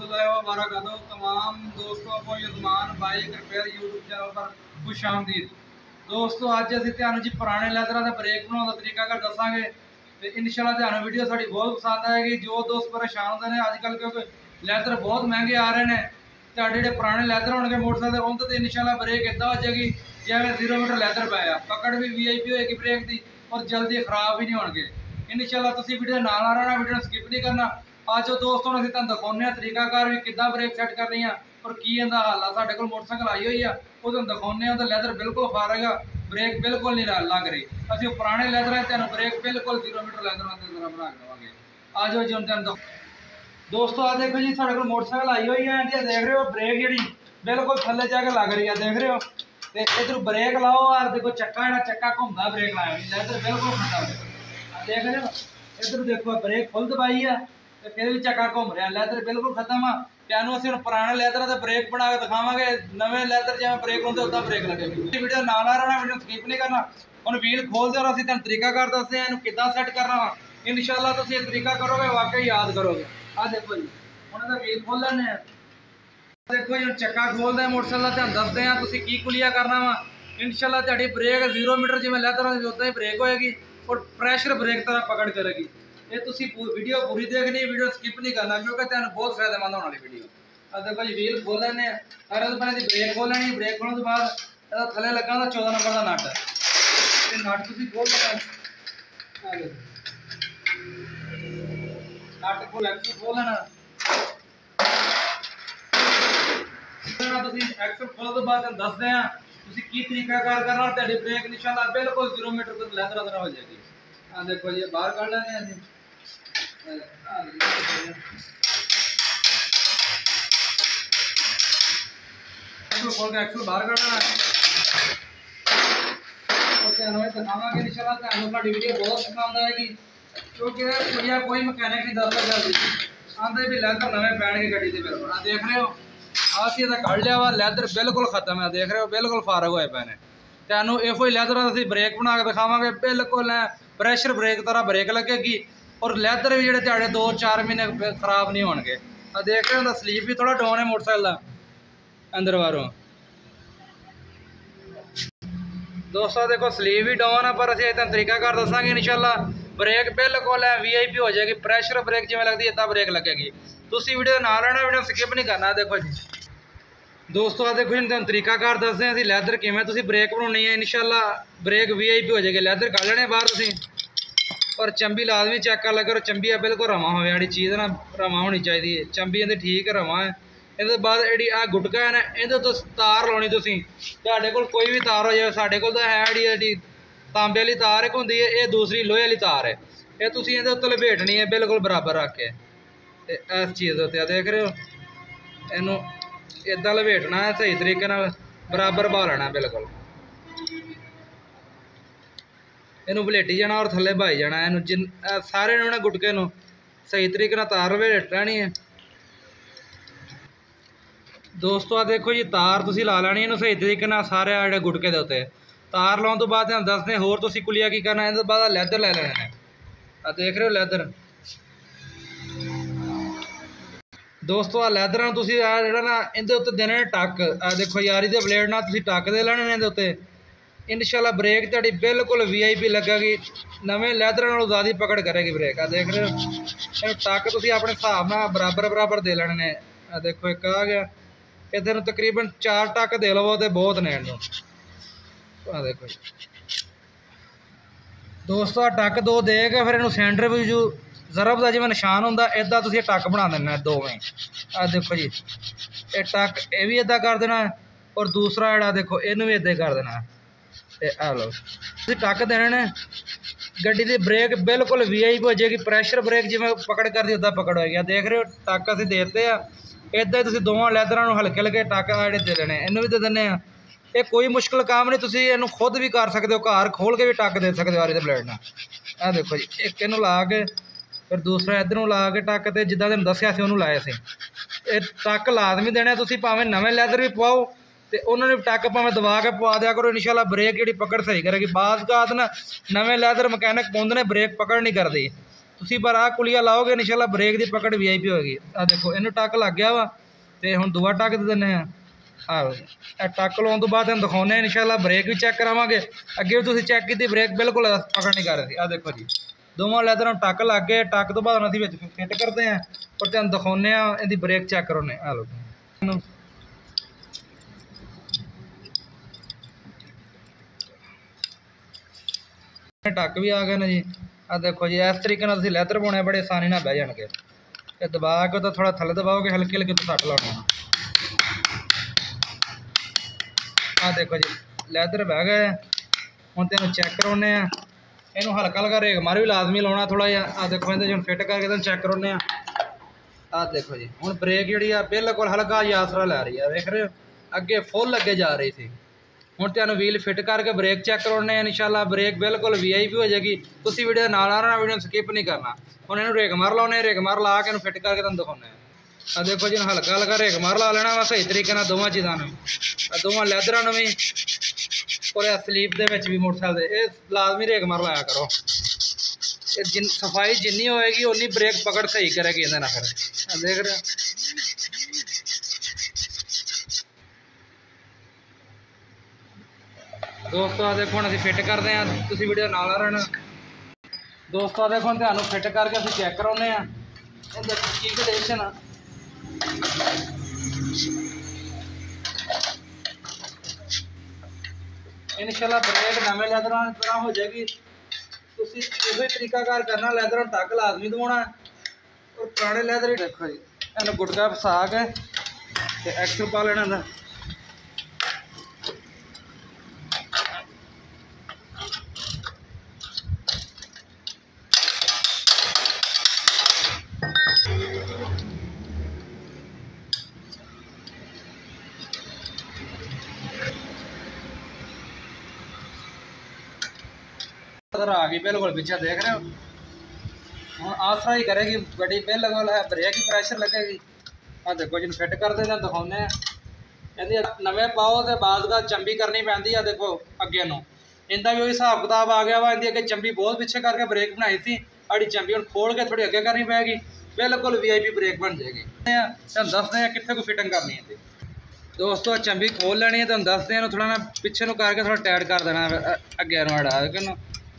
वबरकातुहू। तमाम दोस्तों को युजमान बाइक रिपेयर यूट्यूब चैनल पर खुश आमदीद। दोस्तों अज असीं तुहानूं जी पुराने लैदरां दे ब्रेक बनाउण दा तरीका कर दसांगे ते इंशाअल्लाह तुहानूं वीडियो साडी बहुत पसंद आएगी। जो दोस्त परेशान होंदे ने अजकल क्योंकि लैदर बहुत महंगे आ रहे हैं, तुहाडे जिहड़े पुराने लैदर होणगे मोटरसाइकिल उन्हां ते इंशाअल्लाह ब्रेक इदां हो जाएगी जिवें 0 मीटर लैदर पाया, पकड़ भी VIP होएगी ब्रेक की और जल्दी खराब भी नहीं होणगे। इंशाअल्लाह तुसीं वीडियो नाल रहना, वीडियो स्किप नहीं करना। आज दोस्तों असीं तुहानूं दिखाउने तरीकाकार भी किद्दां ब्रेक सैट करनी है और की इहदा हल आ। साडे कोल मोटरसाइकिल आई हुई है, वो तुहानूं दिखाउने तो लैदर बिल्कुल फारग आ, ब्रेक बिल्कुल नहीं लग रही। असीं पुराने लैदर है तुहानूं ब्रेक बिल्कुल 0 मीटर लैदर बना के देवांगे। आ जाओ जी हुण तुहानूं दोस्तों आ देखो जी साडे कोल मोटरसाइकिल आई हुई है जी, देख रहे हो ब्रेक जी बिल्कुल थल्ले जाके लग रही है, देख रहे हो। तो इधर ब्रेक लाओ और देखो चक्का चक्का घूमता ब्रेक लाया लैदर बिल्कुल खत्म देख रहे हो। इधर देखो ब्रेक फुल दबाई है तो फिर भी चक्का घूम रहा, लैदर बिल्कुल खत्म आ। तुहानूं असीं पुराने लैदर का ब्रेक बना के दिखावांगे, नवे लैदर जिवें ब्रेक होंदे उदां ब्रेक लगेगी। वीडियो नाल रहना, वीडियो स्किप नहीं करना। हुण व्हील खोलदे और असीं तुहानूं तरीकाकार दसदे हां इहनूं किद्दां सैट करना वा। इंशाअल्लाह तुसीं इह तरीका करोगे वाकई याद करोगे। आ देखो जी हुण इहदा व्हील खोल लैने आ। देखो जी चक्का खोलते मोटरसाइकिल तुहानूं दसदे हां तुसीं की कुलिया करना वा। इंशाअल्लाह तुहाडी ब्रेक 0 मीटर जिवें लैदर होंदी उदां ही ब्रेक होएगी और प्रेशर ब्रेक तरह पकड़ करेगी। ये तुसी वीडियो पूरी देखनी, वीडियो स्किप नहीं करना क्योंकि तुहानूं बहुत फायदेमंद होने वाली वीडियो। अब देखो जी व्हील खोल लैने और तो पहले ब्रेक खोल लैनी, ब्रेक खोलने तो बाद इहदा थल्ले लगा हुंदा 14 नंबर का नट, ते नट तुसी खोल लेना। नट खोल एक्सल खोल लेना, तुसी एक्सल खोलने तो बाद दसदे हां तुसी की तरीकाकार करना। तुहाडी ब्रेक इंशाअल्लाह बिल्कुल 0 मीटर तो लैदर हो जाएगी। आ देखो जी बाहर काढ लेने हैं जी, खोल के एक्सल बाहर काढना और तुहानूं दिखावांगे। इंशाअल्लाह तुहानूं साडी वीडियो बहुत पसंद आएगी क्योंकि भैया कोई मैकेनिक नहीं दस सकदा आंदे भी लैदर नवे पैणगे गड्डी दे बिल्कुल। आ देख रहे हो असीं इहदा कढ लिया वा, लैदर बिल्कुल खत्म है, देख रहे हो बिल्कुल फारग होए पे ने। तुहानूं इहो ही लैदर असीं ब्रेक बना के दिखावांगे, बिल्कुल प्रेशर ब्रेक तरह ब्रेक लगेगी और लैदर भी जिहड़े तुहाडे 2-4 महीने खराब नहीं होणगे। आ देख रहे हो स्लीप भी थोड़ा डाउन है मोटरसाइकिल का अंदर बाहरों। दोस्तों देखो स्लीव भी डाउन है पर असीं इतना तरीकाकार दसांगे इंशाअल्लाह। ब्रेक बिल्कुल VIP हो जाएगी, प्रेशर ब्रेक जिवें लगदी इदां ब्रेक लगेगी। तुसीं वीडियो नाल रहना, वीडियो स्किप नहीं करना। देखो जी दोस्तों आ देखो तुहानूं तरीकाकार दसदे हां असीं लैदर किवें तुसीं ब्रेक बनाउणी है। इंशाअल्लाह ब्रेक VIP हो जाएगी, लैदर कढ लेने बाहर तुसीं और चंबी लाजमी चेक कर लगे और चंबी बिल्कुल रवा हो जी चीज़ ना रवा होनी चाहिए, चंबी इहदी ठीक रवा है। इहदे बाद जिहड़ी आ गुटका है ना इहदे तो तार लाउणी तुसीं, तुहाडे कोल कोई भी तार हो जाए, साडे कोल तां है जिहड़ी तांबे वाली तार एक हुंदी है, ये दूसरी लोहे वाली तार है, ये तुसीं इहदे उत्ते लपेटनी है बिल्कुल बराबर रख के इस चीज़ के उत्ते। देख रहे हो इहनूं इदां लपेटना है सही तरीके नाल बराबर पा लेना बिल्कुल, इनू वलेटी जाना और थल्ले भाई जाना। इनू जिन सारे ने गुटके नू सही तरीके नाल तार वलेट लैनी है। दोस्तों आ देखो जी तार तुसीं ला लैनी इनू सही तरीके नाल सारे जिहड़े गुटके दे उत्ते। तार लाउण तो बाद तुहानूं दसदे होर तुसीं कुलिया की करना। इहदे बाद लैदर लै लैने ने, आ देख रहे हो लैदर। दोस्तों आ लैदर नूं तुसीं आ जिहड़ा ना इहदे उत्ते देने ने टक। आ देखो यारी दे ब्लेड नाल तुसीं टक दे लैणे ने इहदे उत्ते। इंशाअल्लाह ब्रेक तुहाडी बिल्कुल VIP लगेगी, नवे लैदर नालों ज़्यादा पकड़ करेगी ब्रेक। आ देख रहे हो इहनूं टक तुसीं अपने हिसाब नाल बराबर बराबर दे लेने ने। आ देखो एक आ गया, इधर तकरीबन 4 टक दे लवो तो बहुत ने इनू। आ देखो दोस्तों टक 2 दे के फिर इनू सेंटर भी जो जरब का जिवें निशान होंदा इदां तुसीं टक बना देना दोवें। आ देखो जी ये टक ये भी इदां कर देना और दूसरा जिहड़ा देखो इनू भी इदां कर देना। आ लो तुसीं टक देने ने, गड्डी की ब्रेक बिल्कुल VIP हो जाएगी, प्रेशर ब्रेक जिवें पकड़ करदी उदां पकड़ होएगी। देख रहे हो टक असीं दे दित्ते आ, इदां ही तुसीं दोवां लैदरां नूं हल्के हल्के टक आ जिहड़े दे लेने, इनू भी दे दिंदे आ। ये कोई मुश्किल काम नहीं, तुसीं इहनूं खुद भी कर सकते हो, घर खोल के भी टक दे सकते हो आरी दे ब्लेड नाल। आ देखो जी एक इनू ला के फिर दूसरा इधरों ला के टक ते जिद्दां तुहानूं दस्सिया सी उहनूं लाए सी। ये टक लाजमी देने, तुसीं भावें नवें लैदर भी पवाओ तो उन्होंने टक भावें दबा के पवा दिया करो। इंशाअल्लाह ब्रेक जी पकड़ सही करेगी। बाज़ ना नवे लैदर मकैनिक पाउंदे ने ब्रेक पकड़ नहीं करती, ਤੁਸੀਂ पर आ कुलिया लाओगे इंशाल्लाह ब्रेक की पकड़ VIP होगी। आ देखो इन्हू टक लग गया वा तो हुण दूआ टक दे दिंदे आ टक लाने तो बाद दिखाने इंशाल्लाह ब्रेक भी चेक करावांगे। अगे भी तुसीं चेक की ब्रेक बिल्कुल पकड़ नहीं कर रही थी। आ देखो जी दोवां लैदरां टक लग गए। टक तो बाद असीं विच फिट करते हैं और तुहानूं दिखाने इहदी ब्रेक चेक कराने। आ लो टक भी आ गए ना जी। आ देखो जी इस तरीके नाल तुसीं लैदर पाउणे बड़े आसानी नाल बह जाणगे। ते दबा के तो थोड़ा थल्ले दबाओगे हल्की हल्की तो सट लाने। आ देखो जी लैदर बह गए। हुण तेनों चेक कराने इनू हल्का हल्का रेग मार भी लाजमी लाना थोड़ा जिहा। आ देखो इहदे हुण फिट करके तेन चेक कराने। आ देखो जी हुण ब्रेक जिहड़ी आ बिल्कुल हल्का जिहा आसरा लै रही है। वेख रहे हो अगे फुल अगे जा रही थी। हुण तुहानूं व्हील फिट करके ब्रेक चेक कराने इंशाल्लाह ब्रेक बिल्कुल VIP हो जाएगी। तुसीं वीडियो नाल आना वीडियो स्किप नहीं करना। हुण इहनूं रेग मार लाउने रेग मार ला के इहनूं फिट करके तुहानूं दिखाउने। आ देखो जी हल्का हल्का रेग मार ला लेना वा सही तरीके नाल दोवां चीज़ां नूं दोवां लैदरां नूं भी और स्लीप दे विच भी मोटरसाइकिल दे लाजमी रेग मार लाया करो। सफाई जिन्नी होएगी उन्नी ब्रेक पकड़ सही करेगी इहदे नाल। फिर देख रहे हो दोस्तों आ देखो हम फिट करते हैं तुसीं वीडियो नाल रहना। दोस्तों देखो हम तुहानूं फिट करके असीं चेक कराउने आ इहदा की कंडीशन। इंशाल्लाह ब्रेक नवें लैदरां तरह हो जाएगी। तुसीं इहो तरीकाकार करना लैदरां टक लाजमी दबाउणा और पुराने लैदर देखो जी इहनूं गुटका फसा के ते एक्सल पा लेना इहदा। आ गई बिल्कुल पीछे देख रहे हो। हम आसरा ही करेगी गड्डी बिल्कुल है ब्रेक ही प्रेशर लगेगी। आ देखो जी फिट करते हैं दिखाने कहते नवे पाओ तो बाद का चंबी करनी पैंती है। देखो अगे नूं इनका भी वही हिसाब किताब आ गया वा। इनकी अगे चंबी बहुत पीछे करके ब्रेक बनाई थी साड़ी चंबी हम खोल के थोड़ी अगे करनी पैगी बिल्कुल VIP ब्रेक बन जाएगी। दसते हैं कितने को फिटिंग करनी है। दोस्तों चंबी खोल लेनी है तो दसते हैं थोड़ा ना पिछे नूं करके थोड़ा टाइट कर देना अगे नूं हटा के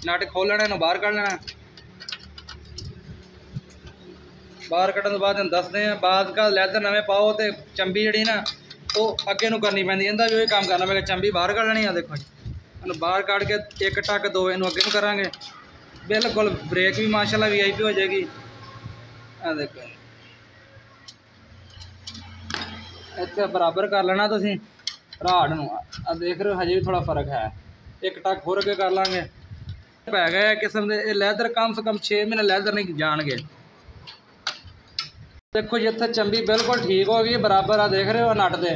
नट खोल लेना इन्हूं बाहर कढ़ लेना। बाहर कढ़न तो बाद दसते हैं बाद का लैदर नवे पाओ तो चंबी जी ना वो अगे नूं करनी पैंदी। इनका भी वही काम करना पैगा चंबी बाहर कढ़ लेनी है। देखो जी बाहर कढ़ के एक टक दो इनू अगे नूं करांगे बिल्कुल ब्रेक भी माशाल्लाह VIP हो जाएगी। आ देखो इत्थे बराबर कर लेना तुसीं राड़ नूं। आ देख रहे हो हजे भी थोड़ा फर्क है। एक टक होर अगे कर लांगे पै गए किस्म के लैदर कम से कम 6 महीने लैदर नहीं जाणगे। देखो जी इत्थे चंबी बिल्कुल ठीक हो गई बराबर। आ देख रहे हो नट दे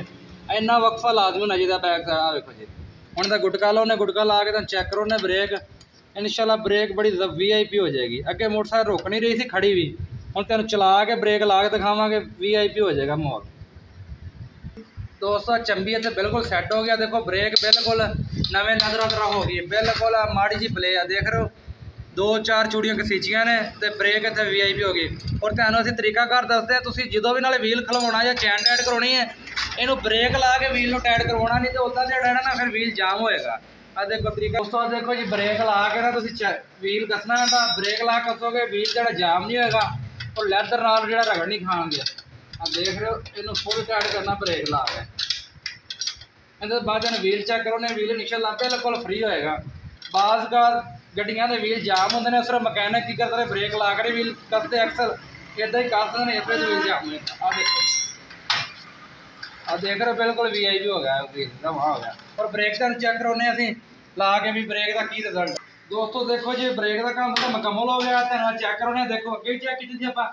इन्ना वक्फा लाजमी होना चाहिए बैक साइड। आ देखो जी हुण तां गुटका लाउने गुटका ला के तुहानूं चेक कराउने ब्रेक इंशाल्लाह ब्रेक बड़ी VIP हो जाएगी। अगे मोटरसाइकिल रुक नहीं रही थी खड़ी भी हुण तुहानूं चला के ब्रेक ला के दिखावांगे VIP हो जाएगा माहौल। दोस्तों चंबी इत्थे बिल्कुल सैट हो गया। देखो ब्रेक बिल्कुल नवे लैदरां तरह हो गई बिल्कुल माड़ी जी प्ले आ देख रहे हो 2-4 चूड़ियां घसीचियां ने तो ब्रेक इत्थे VIP हो गई। और तुहानूं असीं तरीकाकार दसदे तुसीं जदों भी नाले व्हील खलवाउणा या चैन टाइट कराउणी है इनू ब्रेक ला के व्हील नूं टाइट करवाउणा नहीं तो उदां जेड़ा ना फिर व्हील जाम होएगा। आ देखो तरीका दोस्तों देखो जी ब्रेक ला के ना तुसीं व्हील कसना है ब्रेक ला कसोगे व्हील जेड़ा जाम नहीं होएगा और लैदर नाल जेड़ा रगड़ नहीं खाणगे। आ देख रहे हो इनू फुल टाइट करना ब्रेक ला के इहदे बाद व्हील चेक कराउने व्हील इंशाल्लाह बिल्कुल फ्री होएगा। बाज़ का गड्डियां दे व्हील जाम होंदे ने सिर्फ मकैनिक की करते ब्रेक ला कर व्हील कसते एक्सल इदा ही कसते ने इस व्हील जाम होएगा। आ देखो आ देख रहे हो बिल्कुल VIP हो गया व्हील का वहाँ हो गया। और ब्रेक का चेक कराउने असीं ला के भी ब्रेक का की रिजल्ट। दोस्तों देखो जी ब्रेक का काम तो मुकम्मल हो गया तुहानूं चेक कराउने देखो अगे चेक की थी आपां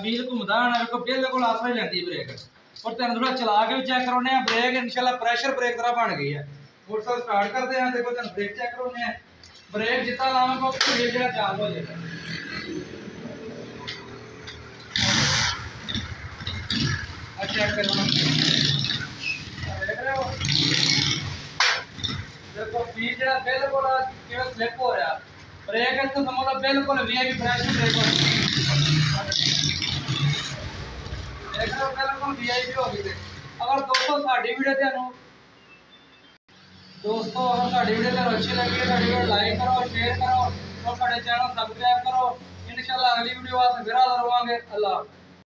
व्हील घूमदा आना देखो बिल्कुल आसरा ही लैंदी ब्रेक। और तुहानूं थोड़ा चला के भी चेक कराउने ब्रेक इंशाल्लाह प्रेशर ब्रेक तरह बन गई है। मोटरसाइकिल स्टार्ट करते हैं देखो तुहानूं ब्रेक चेक कराउने ब्रेक जितना लावांगे तो व्हील जेड़ा चाल हो जाएगा। चेक करना देख रहे हो देखो व्हील जेड़ा बिल्कुल किवें स्लिप हो रहा ब्रेक है तो समझ लो बिल्कुल वीआईपी फ्रेश ब्रेक हो बिल्कुल वीआईपी हो गई। अगर दोस्तों साडी वीडियो ਤੁਹਾਨੂੰ दोस्तों अगर साडी वीडियो ਤੁਹਾਨੂੰ अच्छी लगी है साडी वीडियो लाइक करो शेयर करो और साडे चैनल सब्सक्राइब करो। इंशाल्लाह अगली वीडियो वास्ते फिर हाजिर होवांगे। अल्लाह।